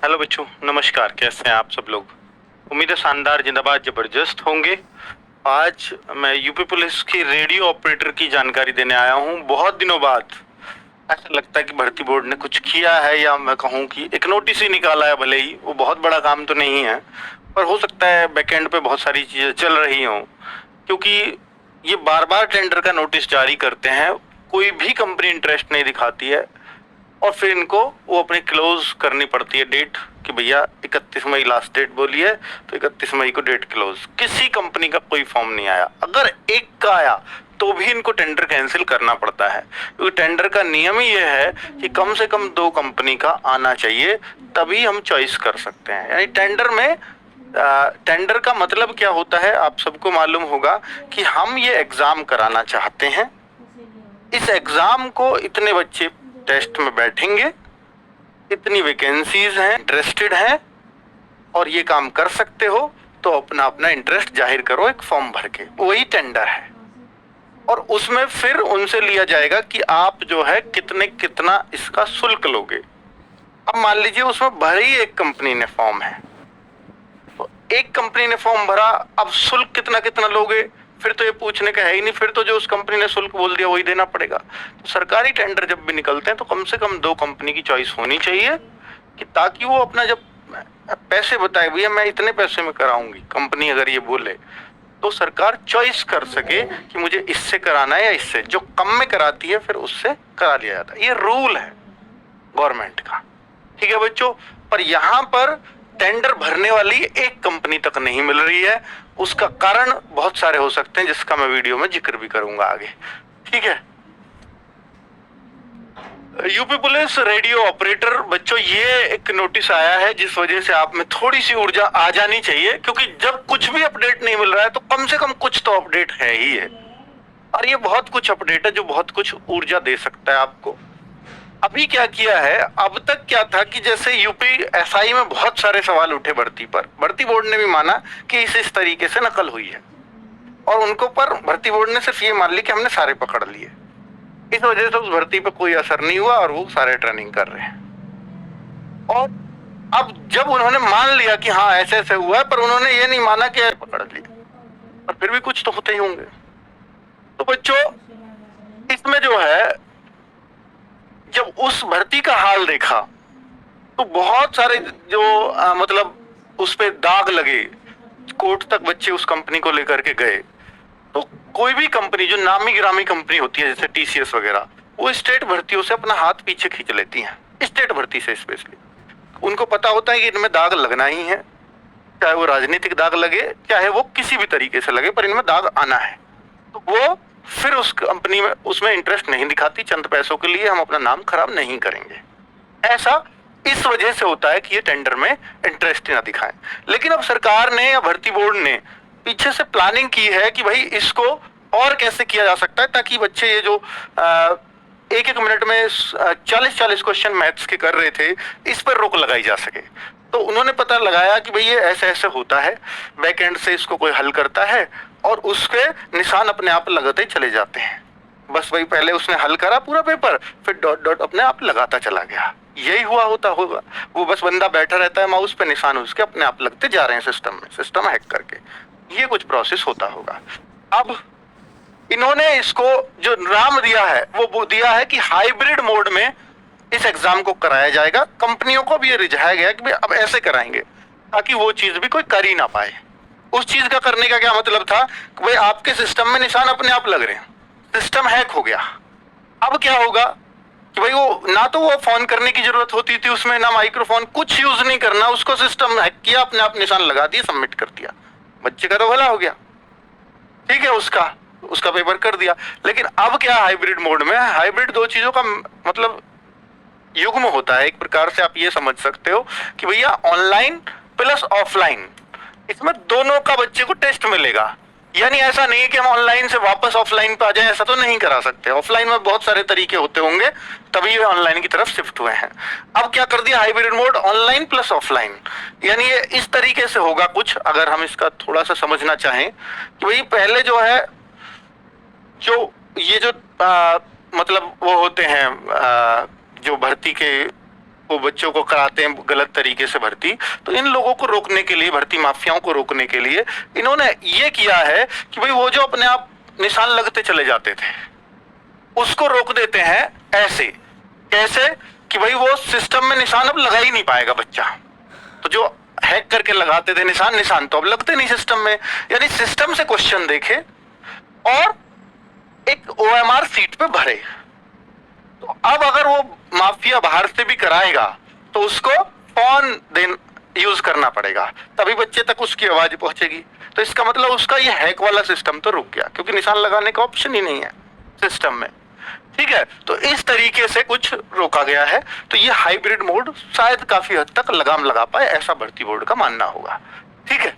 Hello बच्चों, नमस्कार। कैसे हैं आप सब लोग? उम्मीद है शानदार, जिंदाबाद, जबरदस्त होंगे। आज मैं यूपी पुलिस की रेडियो ऑपरेटर की जानकारी देने आया हूं। बहुत दिनों बाद ऐसा लगता है कि भर्ती बोर्ड ने कुछ किया है, या मैं कहूं कि एक नोटिस ही निकाला है। भले ही वो बहुत बड़ा काम तो नहीं है, पर हो सकता है बैकएंड पे बहुत सारी चीजें चल रही हों, क्योंकि ये बार बार टेंडर का नोटिस जारी करते हैं। कोई भी कंपनी इंटरेस्ट नहीं दिखाती है, और फिर इनको वो अपनी क्लोज करनी पड़ती है डेट, कि भैया 31 मई लास्ट डेट बोली है, तो 31 मई को डेट क्लोज। किसी कंपनी का कोई फॉर्म नहीं आया। अगर एक का आया तो भी इनको टेंडर कैंसिल करना पड़ता है, क्योंकि टेंडर का नियम ही यह है कि कम से कम 2 कंपनी का आना चाहिए, तभी हम चॉइस कर सकते हैं। यानी टेंडर में टेंडर का मतलब क्या होता है, आप सबको मालूम होगा कि हम ये एग्जाम कराना चाहते हैं। इस एग्जाम को इतने बच्चे टेस्ट में बैठेंगे, इतनी वैकेंसीज हैं, इंटरेस्टेड हैं, और ये काम कर सकते हो, तो अपना अपना इंटरेस्ट जाहिर करो एक फॉर्म भर के। वही टेंडर है, और उसमें फिर उनसे लिया जाएगा कि आप जो है कितना इसका शुल्क लोगे। अब मान लीजिए उसमें भरी एक कंपनी ने फॉर्म है, तो एक कंपनी ने फॉर्म भरा, अब शुल्क कितना कितना लोगे, फिर तो ये पूछने का है ही नहीं। फिर तो जो उस कंपनी ने शुल्क बोल दिया वही देना पड़ेगा। तो सरकारी टेंडर जब भी निकलते हैं तो कम से कम 2 कंपनी की चॉइस होनी चाहिए, कि ताकि वो अपना जब पैसे बताए, भैया मैं इतने पैसे में कराऊंगी, कंपनी अगर ये बोले, तो सरकार चॉइस कर सके कि मुझे इससे कराना है या इससे। जो कम में कराती है फिर उससे करा लिया जाता है। ये रूल है गवर्नमेंट का, ठीक है बच्चों। पर यहाँ पर टेंडर भरने वाली एक कंपनी तक नहीं मिल रही है। उसका कारण बहुत सारे हो सकते हैं, जिसका मैं वीडियो में जिक्र भी करूंगा आगे, ठीक है। यूपी पुलिस रेडियो ऑपरेटर, बच्चों ये एक नोटिस आया है, जिस वजह से आप में थोड़ी सी ऊर्जा आ जानी चाहिए, क्योंकि जब कुछ भी अपडेट नहीं मिल रहा है तो कम से कम कुछ तो अपडेट है ही है। और ये बहुत कुछ अपडेट है जो बहुत कुछ ऊर्जा दे सकता है आपको। अभी क्या किया है, अब तक क्या था कि जैसे यूपी एसआई में बहुत सारे सवाल उठे भर्ती पर, भर्ती बोर्ड ने भी माना कि इस तरीके से नकल हुई है, और उनको पर भर्ती बोर्ड ने सिर्फ ये मान ली कि हमने सारे पकड़ लिए। इस वजह से उस भर्ती पर कोई असर नहीं हुआ, और वो सारे ट्रेनिंग कर रहे हैं। और अब जब उन्होंने मान लिया कि हाँ ऐसे ऐसे हुआ है, पर उन्होंने ये नहीं माना कि पकड़ लिया, और फिर भी कुछ तो होते ही होंगे। तो बच्चों इसमें जो है, जब उस भर्ती का हाल देखा तो बहुत सारे जो मतलब उस पे दाग लगे, कोर्ट तक बच्चे उस कंपनी को लेकर के गए। तो कोई भी कंपनी जो नामी गिरामी कंपनी होती है, जैसे टीसीएस वगैरह, वो स्टेट भर्तियों से अपना हाथ पीछे खींच लेती हैं। स्टेट भर्ती से स्पेशली उनको पता होता है कि इनमें दाग लगना ही है, चाहे वो राजनीतिक दाग लगे, चाहे वो किसी भी तरीके से लगे, पर इनमें दाग आना है। तो वो फिर उस कंपनी में उसमें इंटरेस्ट नहीं दिखाती। चंद पैसों के लिए हम अपना नाम खराब नहीं करेंगे, ऐसा इस वजह से होता है कि ये टेंडर में इंटरेस्ट ना दिखाएं। लेकिन अब सरकार ने या भर्ती बोर्ड ने पीछे से प्लानिंग की है कि भाई इसको और कैसे किया जा सकता है, ताकि बच्चे ये जो एक एक मिनट में 40-40 क्वेश्चन मैथ्स के कर रहे थे, इस पर रोक लगाई जा सके। तो उन्होंने पता लगाया कि भाई ये ऐसे ऐसे होता है, बैक एंड से इसको कोई हल करता है, और उसके निशान अपने आप लगाते चले जाते हैं। बस वही पहले उसने हल करा पूरा पेपर, फिर डॉट डॉट अपने आप लगाता चला गया। यही हुआ होता होगा। वो बस बंदा बैठा रहता है, माउस पे निशान उसके अपने आप लगते जा रहे हैं सिस्टम में, सिस्टम हैक करके। ये कुछ प्रोसेस होता होगा। अब इन्होंने इसको जो नाम दिया है वो दिया है कि हाइब्रिड मोड में इस एग्जाम को कराया जाएगा। कंपनियों को भी ये रिझाया गया कि भाई अब ऐसे कराएंगे, ताकि वो चीज भी कोई कर ही ना पाए। उस चीज का करने का क्या मतलब था कि भाई आपके सिस्टम में निशान अपने आप लग रहे हैं, सिस्टम हैक हो गया। अब क्या होगा कि भाई वो ना तो वो फोन करने की जरूरत होती थी उसमें, ना माइक्रोफोन, कुछ यूज नहीं करना, उसको सिस्टम हैक किया, अपने आप निशान लगा दिया, सबमिट कर दिया, बच्चे का तो भला हो गया, ठीक है, उसका पेपर कर दिया। लेकिन अब क्या हाइब्रिड मोड में, हाइब्रिड दो चीजों का मतलब युग्म होता है। एक प्रकार से आप ये समझ सकते हो कि भैया ऑनलाइन प्लस ऑफलाइन, इसमें दोनों का बच्चे को टेस्ट मिलेगा। यानी ऐसा नहीं है कि हम ऑनलाइन से वापस ऑफलाइन पे आ जाए, ऐसा तो नहीं करा सकते। ऑफलाइन में बहुत सारे तरीके होते होंगे, तभी वे ऑनलाइन की तरफ शिफ्ट हुए हैं। अब क्या कर दिया hybrid mode, online plus offline. यानी ये इस तरीके से होगा कुछ, अगर हम इसका थोड़ा सा समझना चाहें कि भाई पहले जो है, जो ये जो मतलब वो होते हैं जो भर्ती के को बच्चों को कराते हैं गलत तरीके से भर्ती, तो इन लोगों को रोकने के लिए, भर्ती माफियाओं को रोकने के लिए इन्होंने ये किया है कि भाई वो जो अपने आप निशान लगते चले जाते थे उसको रोक देते हैं। ऐसे कैसे कि भाई वो सिस्टम में निशान अब लगा ही नहीं पाएगा बच्चा। तो जो हैक करके लगाते थे निशान तो अब लगते नहीं सिस्टम में, यानी सिस्टम से क्वेश्चन देखे और एक ओएमआर सीट पे भरे। तो अब अगर वो माफिया बाहर से भी कराएगा तो उसको फोन देन यूज करना पड़ेगा, तभी बच्चे तक उसकी आवाज पहुंचेगी। तो इसका मतलब उसका ये हैक वाला सिस्टम तो रुक गया, क्योंकि निशान लगाने का ऑप्शन ही नहीं है सिस्टम में। ठीक है, तो इस तरीके से कुछ रोका गया है। तो ये हाइब्रिड मोड शायद काफी हद तक लगाम लगा पाए, ऐसा भर्ती बोर्ड का मानना होगा। ठीक है।